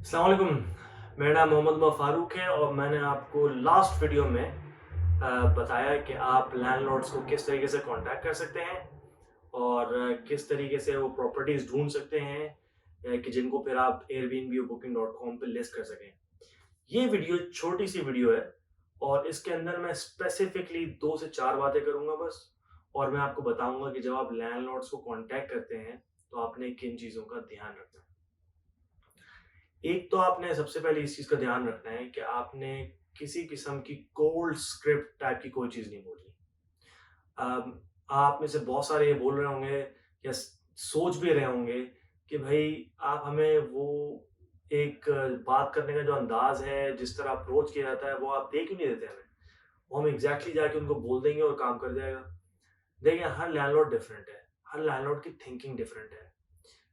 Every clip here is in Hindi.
अस्सलाम वालेकुम। मेरा नाम मोहम्मद उमर फ़ारूक है और मैंने आपको लास्ट वीडियो में बताया कि आप लैंडलॉर्ड्स को किस तरीके से कांटेक्ट कर सकते हैं और किस तरीके से वो प्रॉपर्टीज़ ढूँढ सकते हैं कि जिनको फिर आप एयरबीएनबी और बुकिंग डॉट कॉम पे लिस्ट कर सकें। ये वीडियो छोटी-सी वीडियो है और इसके अंदर मैं स्पेसिफिकली 2 से 4 बातें करूँगा बस, और मैं आपको बताऊँगा कि जब आप लैंडलॉर्ड्स को कांटेक्ट करते हैं, तो आपने किन चीज़ों का ध्यान रखना है। एक तो आपने सबसे पहले इस चीज़ का ध्यान रखना है कि आपने किसी किस्म की कोल्ड स्क्रिप्ट टाइप की कोई चीज़ नहीं बोलनी। अम, आप में से बहुत सारे ये बोल रहे होंगे या सोच भी रहे होंगे कि भाई आप हमें वो एक बात करने का जो अंदाज है, जिस तरह अप्रोच किया जाता है, वो आप दे क्यों नहीं देते हमें? वो हम एग्जैक्टली जाके उनको बोल देंगे और काम कर जाएगा। देखिए, हर लैंडलॉर्ड डिफरेंट है, हर लैंडलॉर्ड की थिंकिंग डिफरेंट है।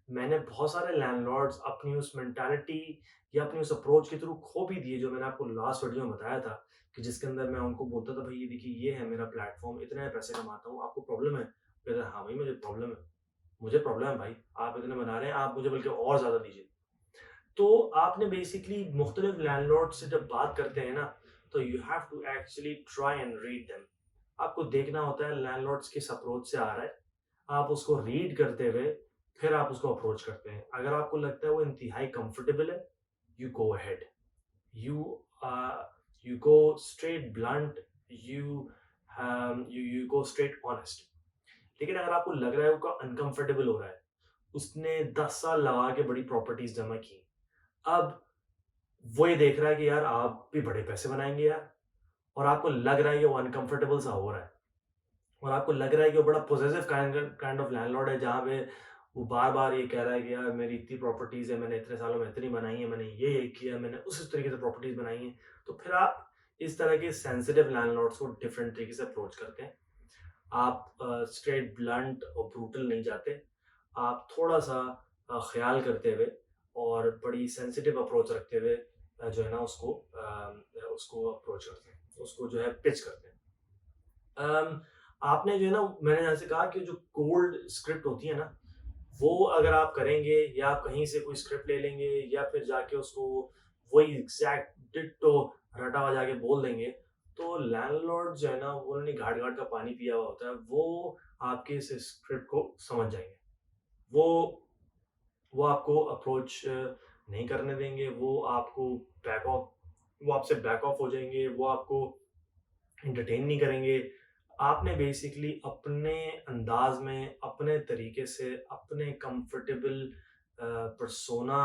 मैंने बहुत सारे लैंडलॉर्ड्स अपनी उस मेंटालिटी या अपनी उस अप्रोच के थ्रू खो भी दिए, जो मैंने आपको लास्ट वीडियो में बताया था कि जिसके अंदर मैं उनको बोलता था, भाई ये देखिए, ये है मेरा प्लेटफॉर्म, इतने पैसे कमाता हूँ, आपको प्रॉब्लम है? कहते हैं, हाँ भाई, मुझे प्रॉब्लम है भाई, आप इतने बना रहे हैं, आप मुझे बल्कि और ज़्यादा दीजिए। तो आपने बेसिकली मुख्तलिफ लैंडलॉर्ड से जब बात करते हैं ना, तो you have to actually try and read them. आपको देखना होता है लैंडलॉर्ड्स किस अप्रोच से आ रहा है, आप उसको रीड करते हुए फिर आप उसको अप्रोच करते हैं। अगर आपको लगता है वो इंतहाई कंफर्टेबल है, you go ahead, you you go straight blunt, you you go straight honest. लेकिन अगर आपको लग रहा है वो अनकंफर्टेबल हो रहा है, उसने 10 साल लगा के बड़ी प्रॉपर्टीज जमा की, अब वो ये देख रहा है कि यार आप भी बड़े पैसे बनाएंगे यार, और आपको लग रहा है कि वो अनकंफर्टेबल सा हो रहा है, और आपको लग रहा है कि वो बड़ा पॉसेसिव काइंड ऑफ लैंडलॉर्ड है, जहाँ पे वो बार-बार ये कह रहा है कि यार मेरी इतनी प्रॉपर्टीज़ है, मैंने इतने सालों में इतनी बनाई है, मैंने ये किया, मैंने उस तरीके से प्रॉपर्टीज़ बनाई हैं। तो फिर आप इस तरह के सेंसिटिव लैंडलॉर्ड्स को डिफरेंट तरीके से अप्रोच करते हैं। आप स्ट्रेट ब्लंट और ब्रूटल नहीं जाते। आप थोड़ा-सा ख़्याल करते हुए और बड़ी सेंसिटिव अप्रोच रखते हुए जो है ना उसको अप्रोच करते हैं, उसको जो है पिच करते हैं। अम, आपने जो है ना, मैंने जैसे कहा कि जो कोल्ड स्क्रिप्ट होती है ना, वो अगर आप करेंगे या आप कहीं से कोई स्क्रिप्ट ले लेंगे या फिर जाके उसको वही एग्जैक्ट डिट्टो रटा हुआ जाके बोल देंगे, तो लैंडलॉर्ड जो है ना, वो उन्होंने घाट घाट का पानी पिया हुआ होता है, वो आपके इस स्क्रिप्ट को समझ जाएंगे। वो वो आपको अप्रोच नहीं करने देंगे, वो आपसे बैक ऑफ हो जाएंगे, वो आपको एंटरटेन नहीं करेंगे। आपने बेसिकली अपने अंदाज में, अपने तरीके से, अपने कंफर्टेबल पर्सोना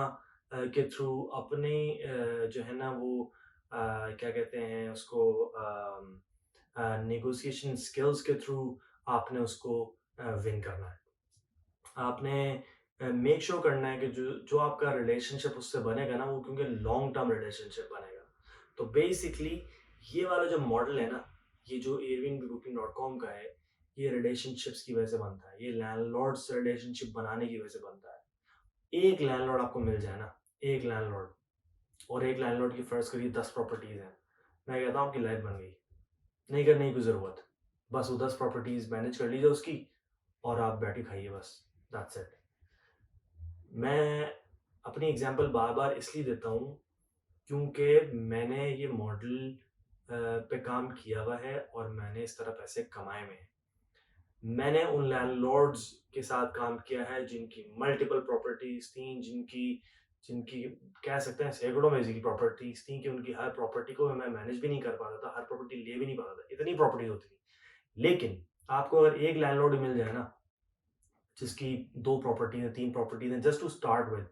के थ्रू, अपने जो है ना वो क्या कहते हैं उसको, नेगोशिएशन स्किल्स के थ्रू आपने उसको विन करना है। आपने मेक श्योर करना है कि जो जो आपका रिलेशनशिप उससे बनेगा ना, वो क्योंकि लॉन्ग टर्म रिलेशनशिप बनेगा। तो बेसिकली ये वाला जो मॉडल है ना, ये जो एयरबीएनबी बुकिंग डॉट कॉम का है, ये रिलेशनशिप्स की वजह से बनता है, ये लैंडलॉर्ड से रिलेशनशिप बनाने की वजह से बनता है। एक लैंडलॉर्ड आपको मिल जाए ना, एक लैंडलॉर्ड, और एक लैंडलॉर्ड की फर्ज करिए 10 प्रॉपर्टीज हैं, मैं कहता हूँ आपकी लाइफ बन गई। नहीं करने की जरूरत, बस वो 10 प्रॉपर्टीज मैनेज कर लीजिए उसकी, और आप बैठे खाइए बस, दैट्स इट। मैं अपनी एग्जांपल बार-बार इसलिए देता हूँ क्योंकि मैंने ये मॉडल पे काम किया हुआ है और मैंने इस तरह पैसे कमाए हुए हैं। मैंने उन लैंडलॉर्ड्स के साथ काम किया है जिनकी मल्टीपल प्रॉपर्टीज़ थीं, जिनकी जिनकी कह सकते हैं सैकड़ों में की प्रॉपर्टीज़ थीं कि उनकी हर प्रॉपर्टी को मैं मैनेज भी नहीं कर पाता था, हर प्रॉपर्टी ले भी नहीं पाता था, इतनी प्रॉपर्टीज़ होती थी। लेकिन आपको अगर एक लैंडलॉर्ड मिल जाए ना, जिसकी 2 प्रॉपर्टीज़ हैं, 3 प्रॉपर्टीज़ हैं, just to start with,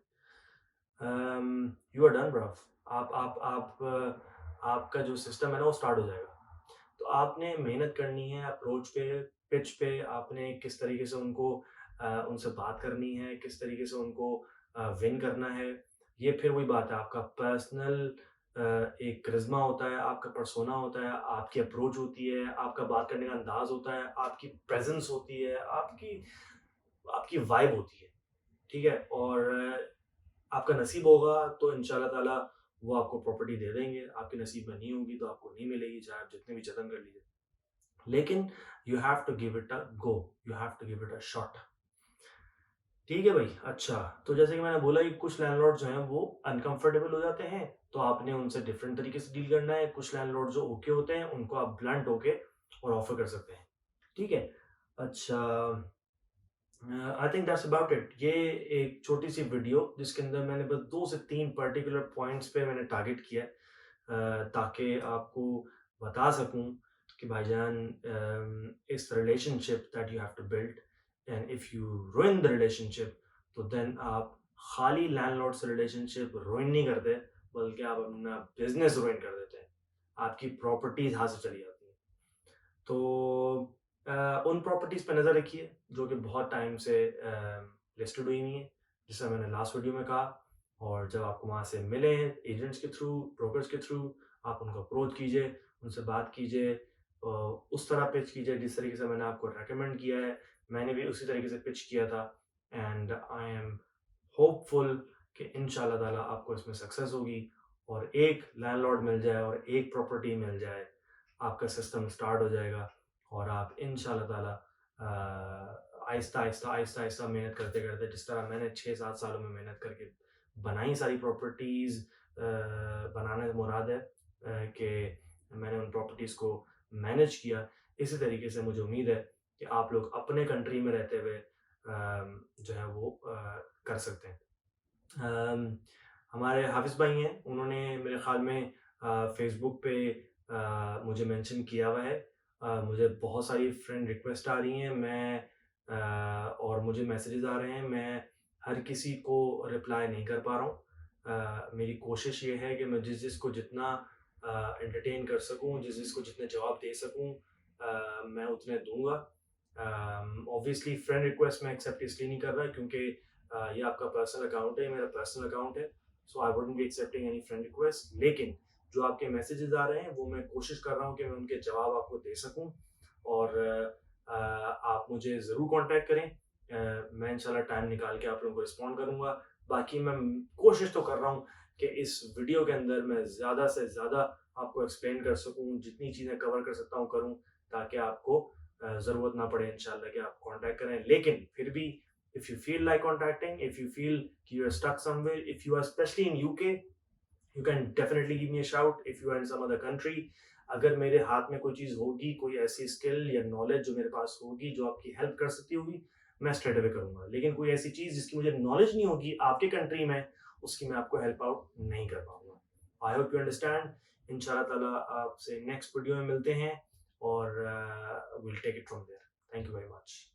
you are done bro. आपका जो सिस्टम है ना, वो स्टार्ट हो जाएगा। तो आपने मेहनत करनी है अप्रोच पे, पिच पे, आपने किस तरीके से उनसे बात करनी है, किस तरीके से उनको विन करना है। ये फिर वही बात है, आपका पर्सनल एक करिश्मा होता है, आपका पर्सोना होता है, आपकी अप्रोच होती है, आपका बात करने का अंदाज होता है, आपकी प्रेजेंस होती है, आपकी आपकी वाइब होती है, ठीक है? और आपका नसीब होगा तो इंशाल्लाह ताला वो आपको प्रॉपर्टी दे देंगे, आपके नसीब में नहीं होगी तो आपको नहीं मिलेगी, चाहे आप जितने भी जतन कर लीजिए। लेकिन you have to give it a go, you have to give it a shot. ठीक है भाई, अच्छा। तो जैसे कि मैंने बोला कि कुछ लैंडलॉर्ड जो हैं वो अनकंफर्टेबल हो जाते हैं, तो आपने उनसे डिफरेंट तरीके से डील करना है। कुछ लैंडलॉर्ड जो ओके होते हैं, उनको आप ब्लंट होके और ऑफर कर सकते हैं। ठीक है? अच्छा, I think that's about it. ये एक छोटी-सी वीडियो जिसके अंदर मैंने बस 2 से 3 पर्टिकुलर पॉइंट्स पे मैंने टारगेट किया है, ताकि आपको बता सकूँ कि भाईजान, it's the relationship that you have to build, and if you ruin the relationship, तो देन आप खाली लैंडलॉर्ड से रिलेशनशिप रुइन नहीं करते, बल्कि आप अपना बिज़नेस रुइन कर देते हैं। आपकी प्रॉपर्टीज़ हाथ से चली जाती हैं। तो उन प्रॉपर्टीज़ पे नज़र रखिए जो कि बहुत टाइम से लिस्टेड हुई हुई हैं, जैसा मैंने लास्ट वीडियो में कहा। और जब आपको वहाँ से मिले एजेंट्स के थ्रू, ब्रोकर्स के थ्रू, आप उनको अप्रोच कीजिए, उनसे बात कीजिए, उस तरह पिच कीजिए जिस तरीके से मैंने आपको रेकमेंड किया है। मैंने भी उसी तरीके से पिच किया था, एंड आई एम होपफुल कि इंशाल्लाह ताला आपको इसमें सक्सेस होगी और एक लैंडलॉर्ड मिल जाए और एक प्रॉपर्टी मिल जाए, आपका सिस्टम स्टार्ट हो जाएगा और आप इंशाल्लाह ताला आहिस्ता आहिस्ता आहिस्ता आहिस्ता मेहनत करते करते, जिस तरह मैंने 6-7 सालों में मेहनत करके बनाई सारी प्रॉपर्टीज़, बनाने से मुराद है कि मैंने उन प्रॉपर्टीज़ को मैनेज किया। इसी तरीके से मुझे उम्मीद है कि आप लोग अपने कंट्री में रहते हुए जो है वो कर सकते हैं। अम, हमारे हाफ़िज़ भाई हैं, उन्होंने मेरे ख़्याल में फ़ेसबुक पे मुझे मेंशन किया हुआ है। मुझे बहुत सारी फ्रेंड रिक्वेस्ट आ रही हैं, और मुझे मैसेजेस आ रहे हैं, मैं हर किसी को रिप्लाई नहीं कर पा रहा हूँ। मेरी कोशिश ये है कि मैं जिस-जिस को जितना एंटरटेन कर सकूँ, जिस-जिस को जितने जवाब दे सकूँ, मैं उतने दूँगा। ऑब्वियसली फ्रेंड रिक्वेस्ट मैं एक्सेप्ट इसलिए नहीं कर रहा क्योंकि ये आपका पर्सनल अकाउंट है, ये मेरा पर्सनल अकाउंट है, so I wouldn't be accepting any friend request. लेकिन जो आपके मैसेजेस आ रहे हैं वो मैं कोशिश कर रहा हूँ कि मैं उनके जवाब आपको दे सकूँ, और आप मुझे ज़रूर कांटेक्ट करें। मैं इंशाल्लाह टाइम निकाल के आप लोगों को रिस्पॉन्ड करूँगा। बाकी मैं कोशिश तो कर रहा हूँ कि इस वीडियो के अंदर मैं ज़्यादा से ज़्यादा आपको एक्सप्लेन कर सकूँ, जितनी चीज़ें कवर कर सकता हूँ करूँ, ताकि आपको ज़रूरत ना पड़े इंशाल्लाह कि आप कांटेक्ट करें। लेकिन फिर भी, if you feel like contacting, if you feel you're stuck somewhere, if you are especially in UK, you can definitely give me a shout. If you are in some other country, अगर मेरे हाथ में कोई चीज़ होगी, कोई ऐसी स्किल या नॉलेज जो मेरे पास होगी, जो आपकी हेल्प कर सकती होगी, मैं स्ट्रेट अवे करूँगा। लेकिन कोई ऐसी चीज़ जिसकी मुझे नॉलेज नहीं होगी आपके कंट्री में, उसकी मैं आपको हेल्प आउट नहीं कर पाऊँगा। I hope you understand. इंशाल्लाह ताला आपसे नेक्स्ट वीडियो में मिलते हैं, और will take it from there. Thank you very much.